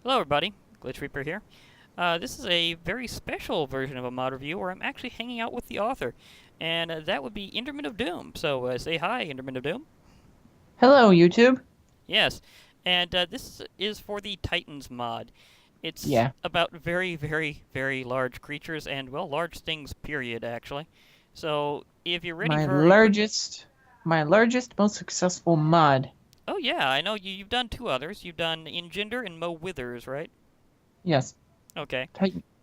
Hello everybody, Glitch Reaper here. This is a very special version of a mod review where I'm actually hanging out with the author, and that would be Enderman of Doom. So say hi, Enderman of Doom. Hello, YouTube. Yes, and this is for the Titans mod. It's Yeah, about very, very, very large creatures and, well, large things, period, actually. So if you're ready my for a quick... largest, my largest, most successful mod. Oh yeah, I know you've done two others. You've done Engender and Mo Withers, right? Yes, Okay.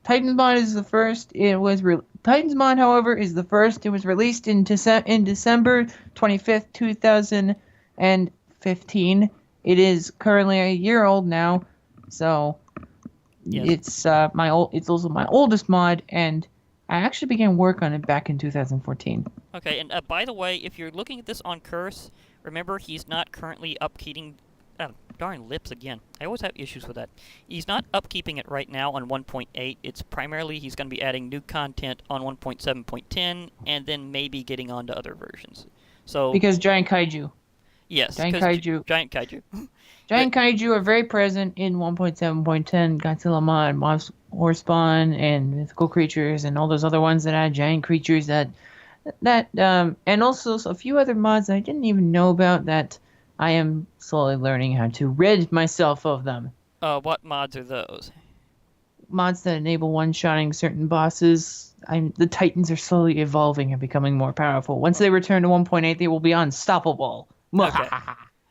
Titans mod is the first. Titans mod, however, is the first. It was released in December 25th, 2015. It is currently a year old now, so Yes. It's also my oldest mod, and I actually began work on it back in 2014. Okay, and by the way, if you're looking at this on Curse, remember he's not currently upkeeping. Darn lips again. I always have issues with that. He's not upkeeping it right now on 1.8. It's primarily he's going to be adding new content on 1.7.10, and then maybe getting on to other versions. So, Because giant kaiju, yes, giant because kaiju Giant Kaiju. But, Giant kaiju are very present in 1.7.10 Godzilla mod, War Spawn, and mythical creatures, and all those other ones that add giant creatures and also a few other mods I didn't even know about that I am slowly learning how to rid myself of them. what mods are those? Mods that enable one-shotting certain bosses. The Titans are slowly evolving and becoming more powerful. Once they return to 1.8, they will be unstoppable. Okay.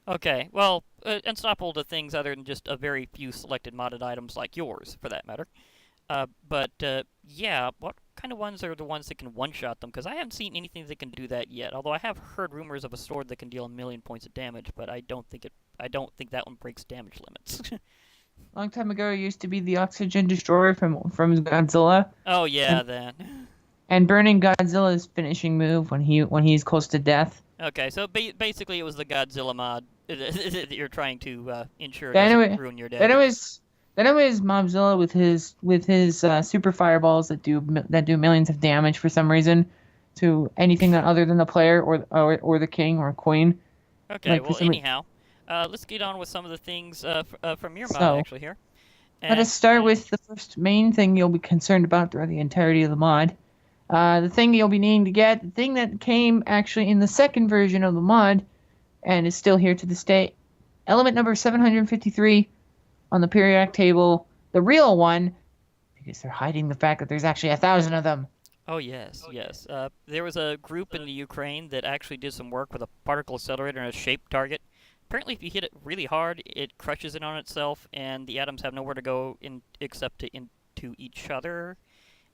Okay, well, unstoppable to things other than just a very few selected modded items like yours, for that matter. But yeah, what kind of ones are the ones that can one-shot them? Because I haven't seen anything that can do that yet. Although I have heard rumors of a sword that can deal 1,000,000 points of damage, but I don't think it. I don't think that one breaks damage limits. Long time ago, it used to be the Oxygen Destroyer from Godzilla, Oh yeah, and then. and burning Godzilla's finishing move when he's close to death. Okay, so basically it was the Godzilla mod that you're trying to ensure Then doesn't it, ruin your then day. it was then it was Mobzilla with his super fireballs that do millions of damage for some reason to anything other than the player or the king or queen. Okay, Like for well some anyhow, let's get on with some of the things from your mod so actually here. let us And start with the first main thing you'll be concerned about throughout the entirety of the mod. The thing you'll be needing to get, the thing that came actually in the second version of the mod and is still here to this day, element number 753 on the periodic table, the real one, because they're hiding the fact that there's actually 1,000 of them. oh yes, yes. There was a group in the Ukraine that actually did some work with a particle accelerator and a shaped target. Apparently, if you hit it really hard, it crushes it on itself, and the atoms have nowhere to go in except into each other.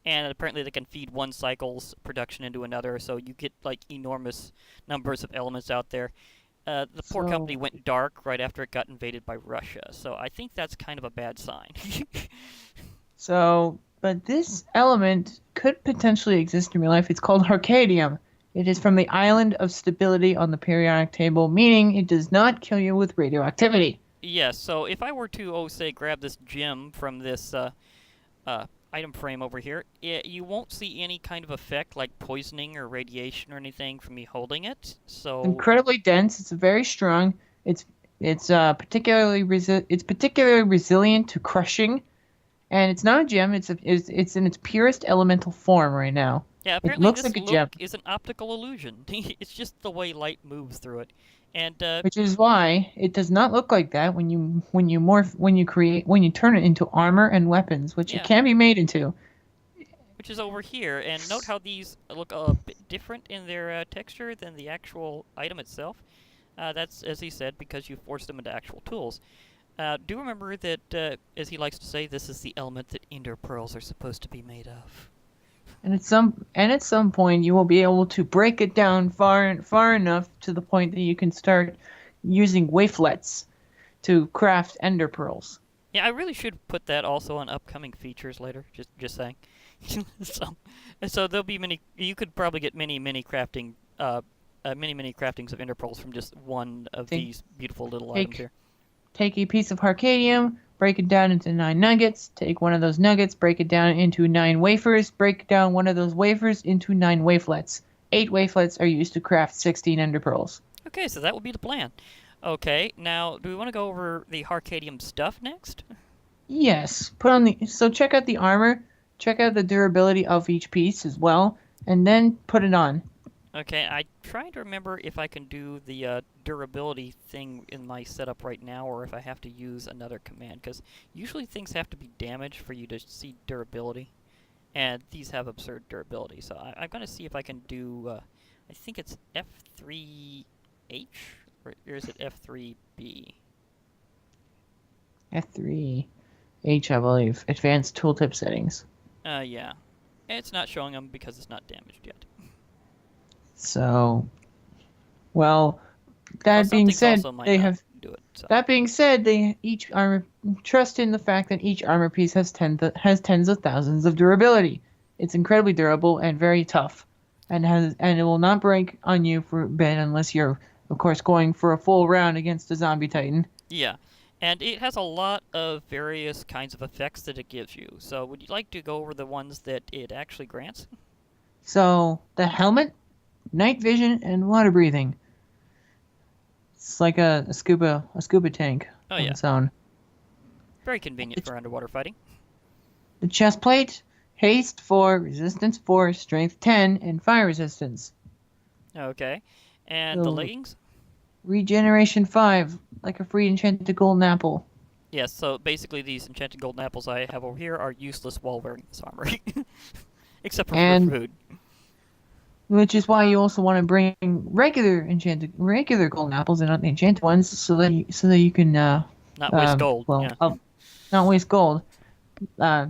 And apparently, they can feed one cycle's production into another, so you get like enormous numbers of elements out there. The poor company So, went dark right after it got invaded by Russia, so I think that's kind of a bad sign. but this element could potentially exist in real life. It's called Harcadium. It is from the island of stability on the periodic table, meaning it does not kill you with radioactivity. Yes, so if I were to, oh, say, grab this gem from this uh, item frame over here, you won't see any kind of effect like poisoning or radiation or anything from me holding it. So, Incredibly dense. It's very strong. It's it's particularly resilient to crushing, and it's not a gem. It's in its purest elemental form right now. yeah, It apparently looks this like a look gem. is an optical illusion. It's just the way light moves through it. And, Which is why it does not look like that when you turn it into armor and weapons, which it yeah, can be made into. which is over here. And note how these look a bit different in their texture than the actual item itself. That's, as he said, because you forced them into actual tools. Do remember that, as he likes to say, this is the element that ender pearls are supposed to be made of. And at some point you will be able to break it down far enough to the point that you can start using wavelets to craft ender pearls. Yeah, I really should put that also on upcoming features later. Just saying. so, so there'll be many. You could probably get many crafting, many craftings of ender pearls from just one of Take these beautiful little items take here. take a piece of Harcadium, break it down into 9 nuggets, take one of those nuggets, break it down into 9 wafers, break down one of those wafers into 9 wavelets. 8 wavelets are used to craft 16 ender pearls. Okay, so that would be the plan. Okay, now do we want to go over the Harcadium stuff next? Yes. So check out the armor, check out the durability of each piece as well, and then put it on. Okay, I trying to remember if I can do the durability thing in my setup right now, or if I have to use another command, because usually things have to be damaged for you to see durability, and these have absurd durability. So I'm going to see if I can do, I think it's F3H, or is it F3B? F3H, I believe. Advanced tooltip settings. Yeah. It's not showing them because it's not damaged yet. So, well, Well, that some being things said, also might they not have. do it. So. That being said, they each armor trust in the fact that each armor piece has tens of thousands of durability. It's incredibly durable and very tough, and it will not break on you for a bit unless you're, of course, going for a full round against a zombie titan. Yeah, and it has a lot of various kinds of effects that it gives you. So would you like to go over the ones that it actually grants? So the helmet, night vision, and water breathing. It's like a scuba tank Oh of yeah, its own. very convenient for underwater fighting. The chest plate, haste 4, resistance 4, strength 10, and fire resistance. Okay, and the So leggings? regeneration 5, like a free enchanted golden apple. Yes, so basically these enchanted golden apples I have over here are useless while wearing this armor. Except for And food. which is why you also want to bring regular golden apples and not the enchanted ones, so that you can Not waste gold, yeah. not waste gold. Uh,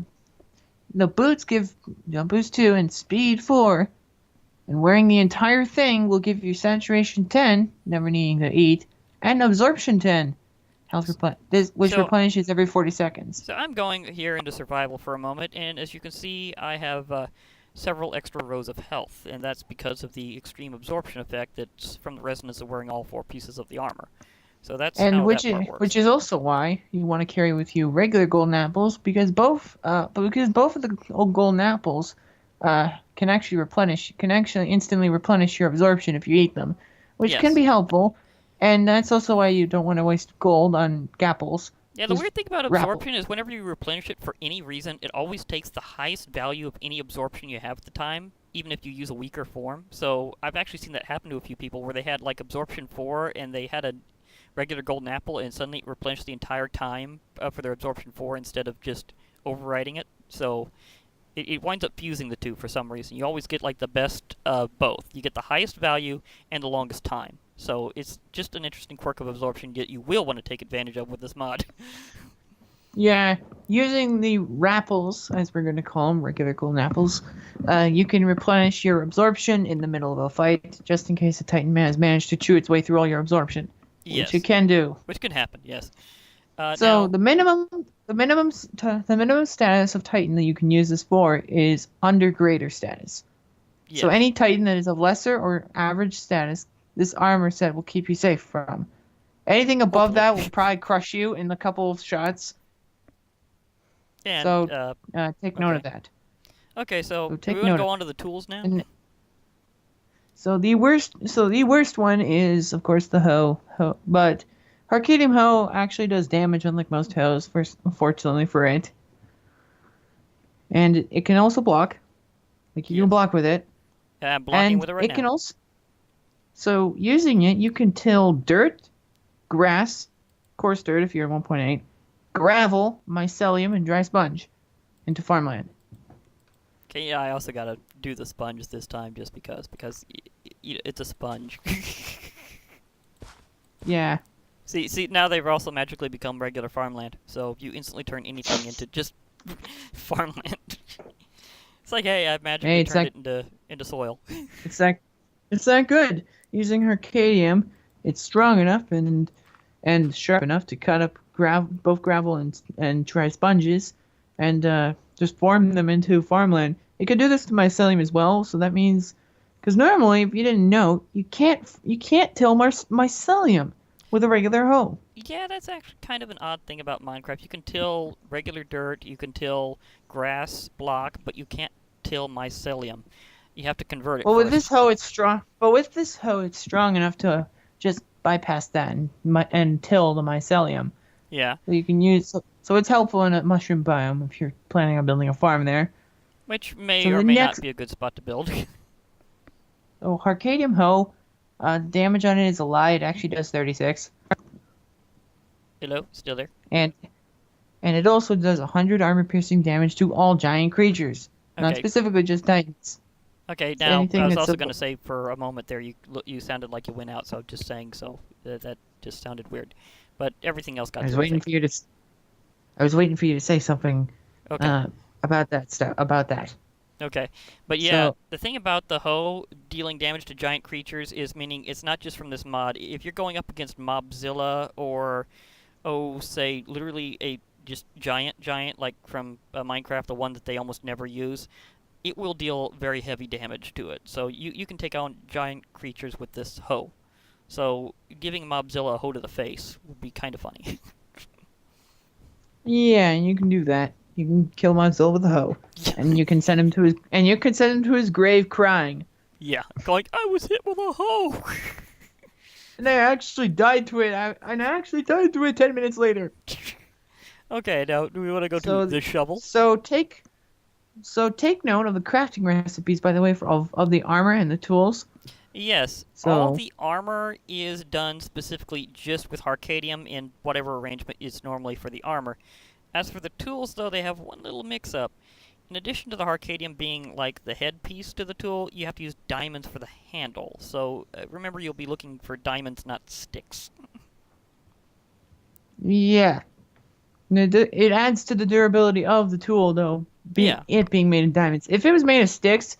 the boots give boost 2 and speed 4, and wearing the entire thing will give you saturation 10, never needing to eat, and absorption 10, which So- replenishes every 40 seconds. So I'm going here into survival for a moment, and as you can see, I have several extra rows of health, and that's because of the extreme absorption effect that's from the resonance of wearing all 4 pieces of the armor. So that's And how that part works. which is also why you want to carry with you regular golden apples, because both of the golden apples can actually instantly replenish your absorption if you eat them, which Yes. can be helpful. And that's also why you don't want to waste gold on gapples. Yeah, the Just weird thing about grapple. absorption is whenever you replenish it for any reason, it always takes the highest value of any absorption you have at the time, even if you use a weaker form. So I've actually seen that happen to a few people where they had like absorption 4 and they had a regular golden apple and suddenly it replenished the entire time for their absorption 4 instead of just overriding it. So it winds up fusing the two for some reason. You always get like the best of both. You get the highest value and the longest time. So it's just an interesting quirk of absorption that you will want to take advantage of with this mod. Yeah, using the rapples, as we're going to call them, regular golden apples, you can replenish your absorption in the middle of a fight, just in case a Titan has managed to chew its way through all your absorption, Yes. which it can do. Which can happen, yes. So Now, the minimum status of Titan that you can use this for is under greater status. So yes. any Titan that is of lesser or average status, this armor set will keep you safe from. Anything above that will probably crush you in a couple of shots. And, So take note of okay. that. Okay, so So do take we want note to of- go on to the tools now? And- So the worst one is of course the hoe, but Harcadium hoe actually does damage unlike most hoes, unfortunately for it. And it can also block. Like you Yes. can block with it. I'm blocking And with it right it can now. also so using it you can till dirt, grass, coarse dirt if you're at 1.8, gravel, mycelium, and dry sponge into farmland. Okay, yeah, I also gotta do the sponge this time just because it's a sponge. Yeah. See, now they've also magically become regular farmland, so you instantly turn anything into just farmland. It's like, hey, I've magically Hey, it's turned it into soil. It's that good. Using Harcadium, it's strong enough and sharp enough to cut up both gravel and dry sponges, and just form them into farmland. It can do this to mycelium as well. So that means, because normally, if you didn't know, you can't till mycelium with a regular hoe. Yeah, that's actually kind of an odd thing about Minecraft. You can till regular dirt, you can till grass block, but you can't till mycelium. You have to convert it Well, with first. this hoe, it's strong. But with this hoe, it's strong enough to just bypass that and till the mycelium. Yeah. So you can use So it's helpful in a mushroom biome if you're planning on building a farm there. Which may So or the may not next, be a good spot to build. so Harcadium Hoe, damage on it is a lie. It actually does 36, Hello? Still there? and it also does 100 armor-piercing damage to all giant creatures, not Okay. specifically just titans. Okay, It's now, I anything was that's also going to say for a moment there, you sounded like you went out, so just saying so. That just sounded weird. But everything else I got was through, I waiting think. for you to. I was waiting for you to say something Okay. uh, about that stuff. About that. Okay. But yeah, So the thing about the hoe dealing damage to giant creatures is meaning it's not just from this mod. If you're going up against Mobzilla or, oh, say, literally a just giant, like from Minecraft, the one that they almost never use, it will deal very heavy damage to it. So you can take on giant creatures with this hoe. So giving Mobzilla a hoe to the face would be kind of funny. yeah, you can do that. You can kill Godzilla with a hoe, and you can send him to his grave crying. Yeah, going, I was hit with a hoe! And I actually died to it. And I actually died to it 10 minutes later. Okay, now do we want to go to So the shovel? so take take note of the crafting recipes, by the way, for of the armor and the tools. Yes, all So the armor is done specifically just with Harcadium in whatever arrangement is normally for the armor. As for the tools, though, they have one little mix-up. In addition to the Harcadium being like the headpiece to the tool, you have to use diamonds for the handle. So remember, you'll be looking for diamonds, not sticks. yeah, it adds to the durability of the tool, though. Yeah, Being made of diamonds. If it was made of sticks,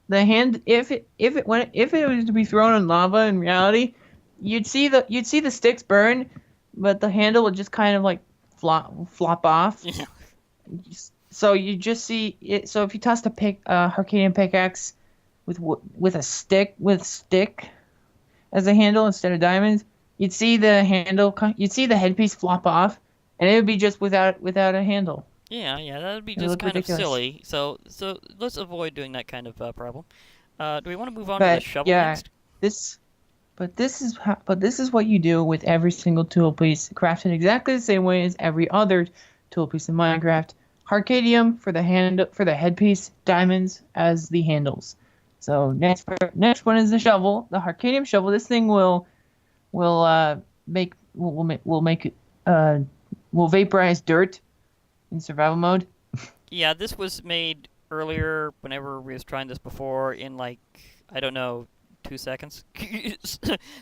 the hand if it was to be thrown in lava in reality, you'd see the sticks burn, but the handle would just kind of like flop off. yeah, So you just see it. So if you tossed a Harcadian pickaxe with a stick as a handle instead of diamonds, you'd see the you'd see the headpiece flop off, and it would be just without a handle. yeah. That would be It would just look kind of ridiculous. silly. So let's avoid doing that kind of problem. Do we want to move on to the But shovel yeah, next? this but this is what you do with every single tool piece, crafted exactly the same way as every other tool piece in Minecraft. Harcadium for the headpiece, diamonds as the handles. So next one is the shovel, the Harcadium shovel. This thing will make will make will vaporize dirt in survival mode. Yeah, this was made earlier whenever we was trying this before in like, I don't know, 2 seconds.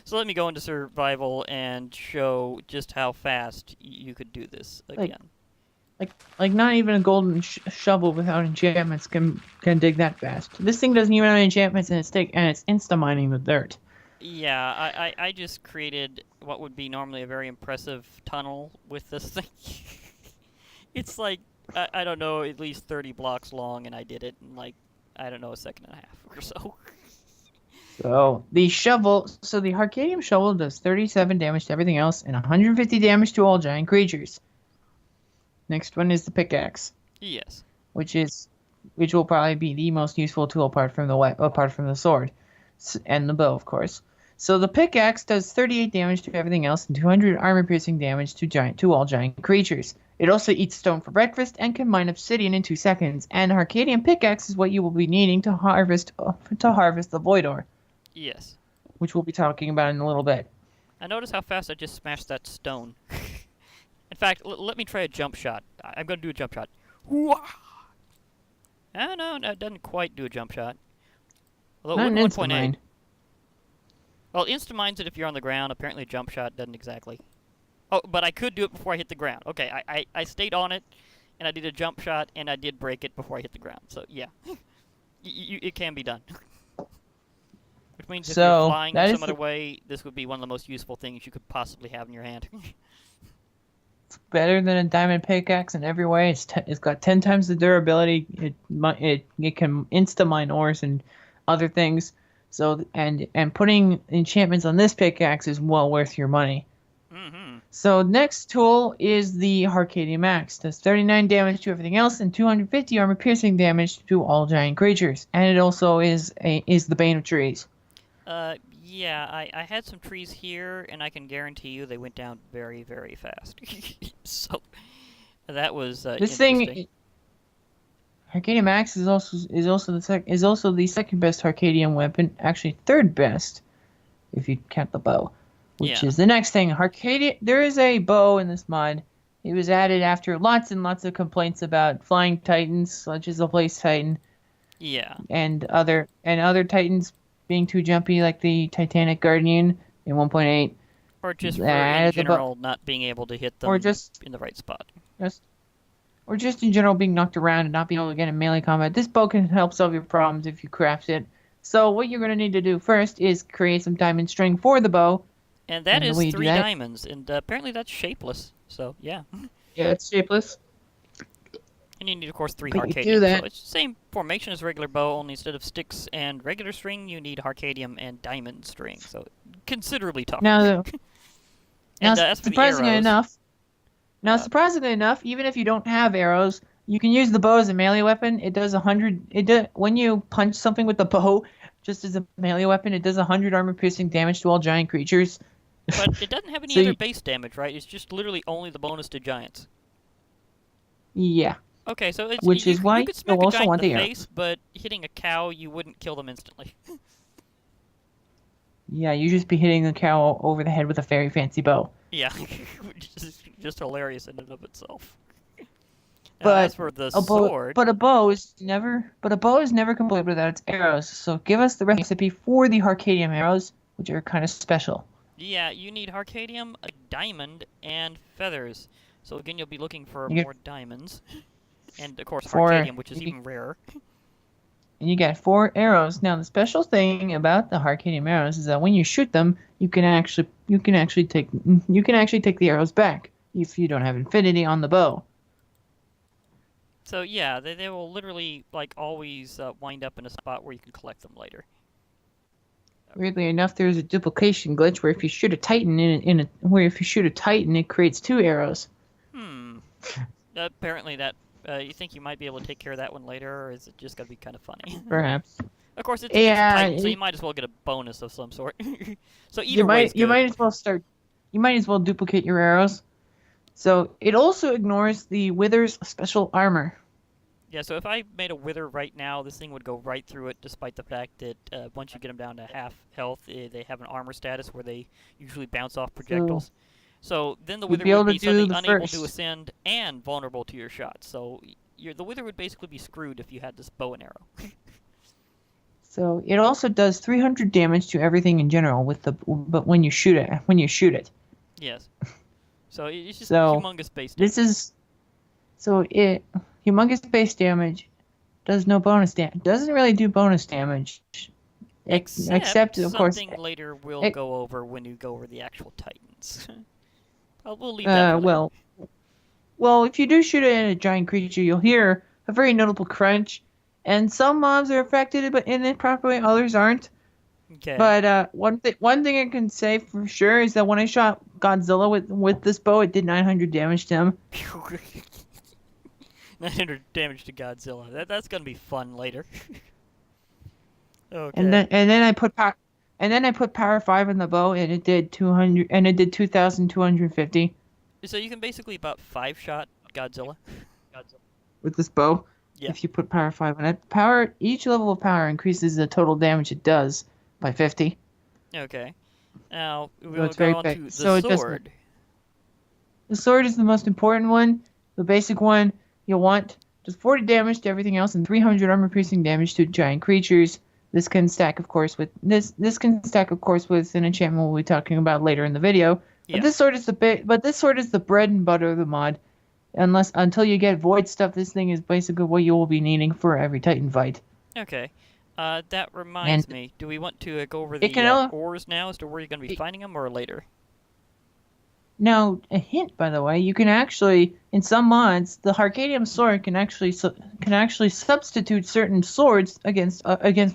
So let me go into survival and show just how fast you could do this Like again. like not even a golden shovel without enchantments can dig that fast. This thing doesn't even have enchantments, and it's insta mining the dirt. Yeah, I just created what would be normally a very impressive tunnel with this thing. It's like, I don't know, at least 30 blocks long, and I did it in like, I don't know, a second and a half or so. So the Harcadium shovel does 37 damage to everything else and 150 damage to all giant creatures. Next one is the pickaxe, Yes. which will probably be the most useful tool apart from the sword and the bow, of course. So the pickaxe does 38 damage to everything else and 200 armor-piercing damage to all giant creatures. It also eats stone for breakfast and can mine obsidian in 2 seconds. And Harcadium pickaxe is what you will be needing to harvest the void ore, Yes. which we'll be talking about in a little bit. I notice how fast I just smashed that stone. In fact, let me try a jump shot. I'm going to do a jump shot. Wah! Oh, no, it doesn't quite do a jump shot. Although Not it an would instant 1.8. mine. Well, insta-mines it if you're on the ground. Apparently a jump shot doesn't exactly. Oh, but I could do it before I hit the ground. Okay, I stayed on it, and I did a jump shot, and I did break it before I hit the ground. So, yeah. It can be done. Which means if you're So flying that some is other way, this would be one of the most useful things you could possibly have in your hand. better than a diamond pickaxe in every way. It's got 10 times the durability. It can insta mine ores and other things. So and putting enchantments on this pickaxe is well worth your money. Mm-hmm. So next tool is the Harcadium axe. Does 39 damage to everything else and 250 armor piercing damage to all giant creatures. And it also is the bane of trees. Yeah, I had some trees here, and I can guarantee you they went down very, very fast. So, That was This interesting. thing, Harcadium Axe is also the second best Harcadium weapon, actually third best if you count the bow, which Yeah. is the next thing. Harcadia, there is a bow in this mod. It was added after lots and lots of complaints about flying titans, such as the Blaze Titan, Yeah. and other titans being too jumpy, like the Titanic Guardian in 1.8. Or just for in Added the bow, general not being able to hit or them just in the right spot. just or just in general being knocked around and not being able to get in melee combat. This bow can help solve your problems if you craft it. So what you're going to need to do first is create some diamond string for the bow. And that And the is way you do 3 that, diamonds, and apparently that's shapeless. So, yeah. yeah, it's shapeless. And you need, of course, 3 But you do Harcadium. So that. it's the same formation as regular bow, only instead of sticks and regular string, you need Harcadium and diamond string. So considerably tougher. Now, now And as for the surprisingly arrows, enough, uh, even if you don't have arrows, you can use the bow as a melee weapon. It does 100. It does when you punch something with the bow, just as a melee weapon. It does 100 armor-piercing damage to all giant creatures. but it doesn't have any So other base damage, right? It's just literally only the bonus to giants. yeah, Okay, so it's which is you why could you'll smack a also giant want in the the arrows. face, but hitting a cow, you wouldn't kill them instantly. Yeah, you just be hitting the cow over the head with a very fancy bow. Yeah, which is just hilarious in and of itself. As But for the a bow, sword, but a bow is never complete without its arrows. So give us the recipe for the Harcadium arrows, which are kind of special. yeah, you need Harcadium, a diamond, and feathers. So again, you'll be looking for You get more diamonds, and of course four, Harcadium, which is you, even rarer. and you get 4 arrows. Now the special thing about the Harcadium arrows is that when you shoot them, you can actually take the arrows back if you don't have infinity on the bow. So yeah, they will literally like always wind up in a spot where you can collect them later. Weirdly enough, there's a duplication glitch where if you shoot a titan it creates 2 arrows. Hmm. Apparently that you think you might be able to take care of that one later, or is it just gonna be kind of funny? Perhaps. Of course, it's against Yeah, Titan, so you might as well get a bonus of some sort. So you either way's might you good. might as well start. You might as well duplicate your arrows. So it also ignores the Wither's special armor. Yeah, so if I made a wither right now, this thing would go right through it, despite the fact that once you get them down to half health, they have an armor status where they usually bounce off So projectiles. So then the you'd wither be able would to be do suddenly the unable to first. ascend and vulnerable to your shots. So the wither would basically be screwed if you had this bow and arrow. So it also does 300 damage to everything in general but when you shoot it. Yes. So it's just So humongous base this damage. is so it humongous base damage does no bonus damage. Doesn't really do bonus damage. Except of course. Something later we'll It, go over when you go over the actual Titans. We'll leave that for later. well, if you do shoot it at a giant creature, you'll hear a very notable crunch, and some mobs are affected, but in the proper way, others aren't. Okay. But one thing I can say for sure is that when I shot Godzilla with this bow, it did 900 damage to him. 900 damage to Godzilla. That's gonna be fun later. Okay. And then I put power 5 in the bow, and it did 2,250 So you can basically about 5-shot Godzilla. with this bow. Yeah. If you put power 5 on it, each level of power increases the total damage it does by 50. Okay. Now So we'll it's very go on quick. to the So it doesn't. sword. The sword is the most important one. The basic one you'll want does 40 damage to everything else and 300 armor-piercing damage to giant creatures. This can stack, of course, with an enchantment we'll be talking about later in the video. Yeah. But this sword is the bread and butter of the mod. Until you get void stuff, this thing is basically what you will be needing for every Titan fight. Okay. That reminds And me. Do we want to go over it the can ores now as to where you're going to be finding them, or later? Now, a hint, by the way, you can actually, in some mods, the Harcadium sword can actually substitute certain swords against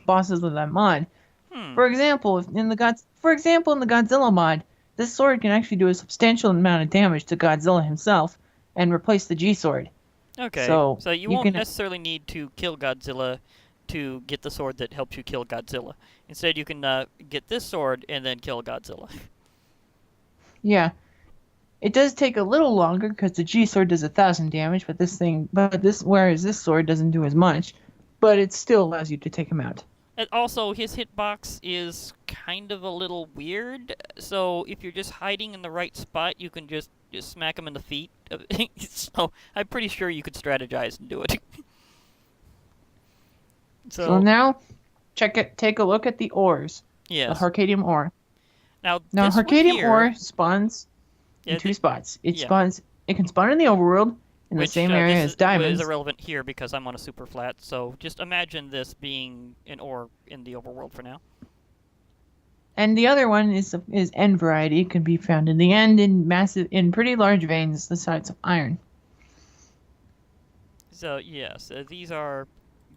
bosses with that mod. Hmm. For example, in the Godzilla mod, this sword can actually do a substantial amount of damage to Godzilla himself and replace the G sword. Okay. So you won't necessarily need to kill Godzilla to get the sword that helps you kill Godzilla. Instead, you can get this sword and then kill Godzilla. Yeah. It does take a little longer because the G sword does 1,000 damage, whereas this sword doesn't do as much, but it still allows you to take him out. And also, his hitbox is kind of a little weird, so if you're just hiding in the right spot, you can just smack him in the feet. So I'm pretty sure you could strategize and do it. So now, take a look at the ores. Yes. The Harcadium ore. Now this Harcadium here, ore spawns in two spots. It can spawn in the overworld in the same area as diamonds. Is irrelevant here because I'm on a super flat, so just imagine this being an ore in the overworld for now. And the other one is end variety. It can be found in the end in pretty large veins the size of iron. So yes, these are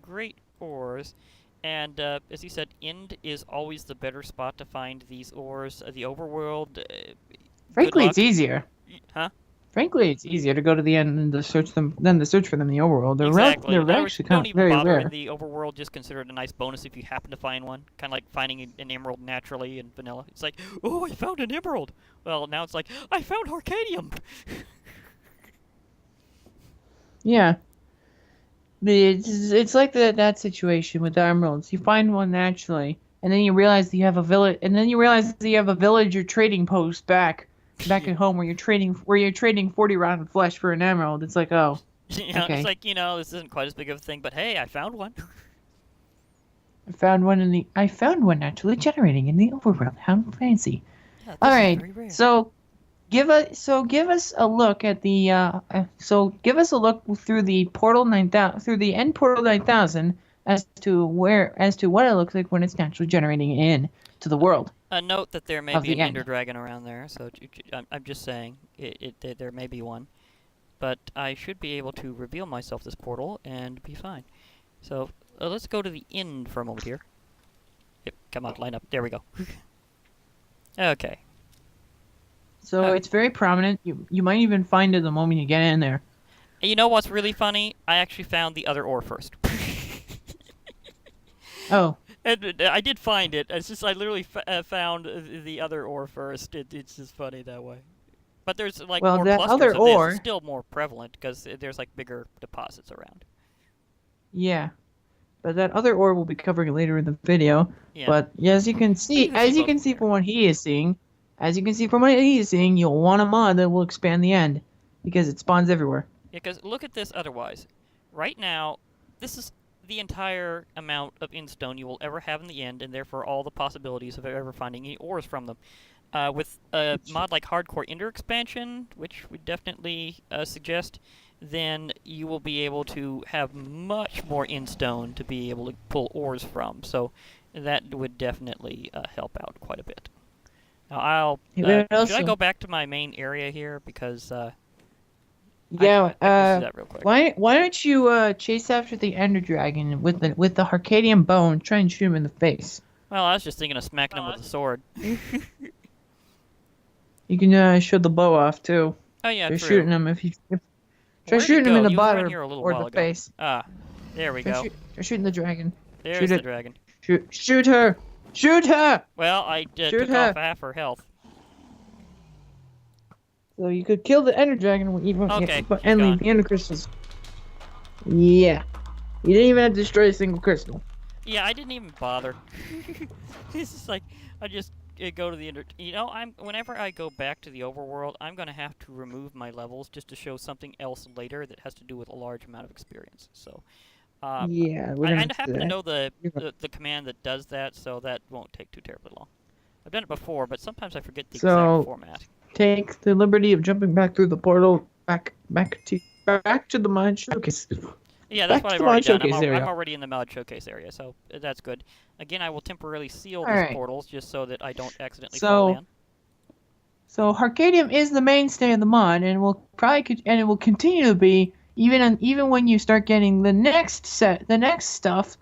great ores, and as you said, end is always the better spot to find these ores. The overworld. Frankly, it's easier. Huh? Frankly, it's easier to go to the end than to search for them in the overworld. Exactly. They're actually don't even very bother rare. in the overworld. Just consider it a nice bonus if you happen to find one. Kind of like finding an emerald naturally in vanilla. It's like, oh, I found an emerald. Well, now it's like, I found Harcadium. Yeah. It's like that situation with the emeralds. You find one naturally, and then you realize that you have a village or trading post back at home where you're trading 40 round flesh for an emerald. It's like, oh, Yeah, okay. It's like, this isn't quite as big of a thing, but hey, I found one. I found one naturally generating in the overworld. How fancy! Yeah, this All is right, very rare. so give us a look at the through the portal 9000 through the end portal 9000 as to what it looks like when it's naturally generating in to the world. Note that there may Of be an the end. Ender Dragon around there, so I'm just saying there may be one, but I should be able to reveal myself this portal and be fine. So let's go to the end for a moment here. Yep, come on, line up. There we go. Okay. So it's very prominent. You might even find it the moment you get in there. And you know what's really funny? I actually found the other ore first. Oh. And I did find it. It's just I literally found the other ore first. It's just funny that way. But there's like more that clusters other of ore, this. It's still more prevalent because there's like bigger deposits around. Yeah, but that other ore we'll be covering later in the video. Yeah. But as you can see from what he is seeing, you'll want a mod that will expand the end because it spawns everywhere. Yeah, because look at this otherwise. Right now, this is the entire amount of endstone you will ever have in the end, and therefore all the possibilities of ever finding any ores from them. With a mod like Hardcore Ender Expansion, which we definitely suggest, then you will be able to have much more endstone to be able to pull ores from. So that would definitely help out quite a bit. Now should I go back to my main area here because yeah. I can do that real quick. Why don't you chase after the Ender Dragon with the Harcadium bone? Try and shoot him in the face. Well, I was just thinking of smacking him with a sword. You can show the bow off too. Oh yeah, Try true. shooting him try shooting him in the butt or the ago. face. Ah, there we go. Try shooting the dragon. There's the dragon. Shoot her! Shoot her! Well, I took off half her health. So you could kill the Ender Dragon and leave the Ender crystals. Yeah. You didn't even have to destroy a single crystal. Yeah, I didn't even bother. It's just like, I just go to the Ender... whenever I go back to the overworld, I'm going to have to remove my levels just to show something else later that has to do with a large amount of experience. So, yeah, I happen to know the command that does that, so that won't take too terribly long. I've done it before, but sometimes I forget the exact format. Take the liberty of jumping back through the portal, back to the mine showcase. Yeah, that's what I've already done. I'm already in the mod showcase area, so that's good. Again, I will temporarily seal these portals just so that I don't accidentally fall in. So Harcadium is the mainstay of the mod, and it will continue to be even when you start getting the next stuff